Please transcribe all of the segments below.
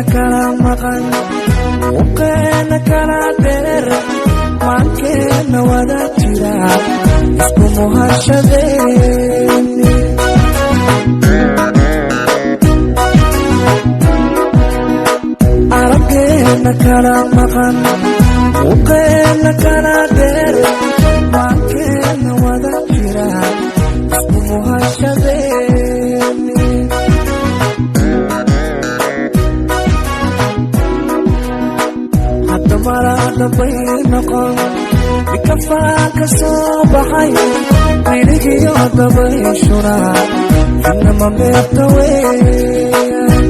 kala maqan uqeena kala dheer maankeena wada jira isku muhashadeeni araggeena kala maqan uqeena kala dheer maankeena wada jira isku muhashadeeni hadda marada bay noqon bikafaanka soo baxay weligiyo dabayshuna inama meerta weeyaan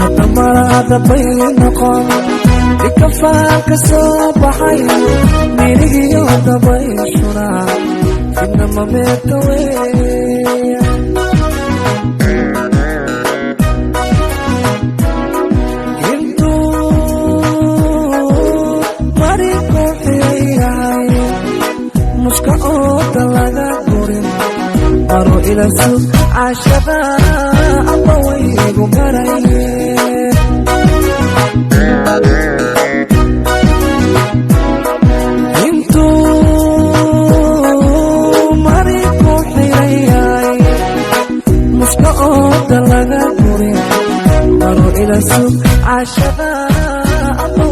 hadda marada bay noqon bikafaanka soo baxay weligiyo dabayshuna inama meerta weeyaan muska ooda laga gurin maro ila sug cashada aba waygu maraye intuu mari ku xirayay muska ooda laga gurin maro ila sug cashada aba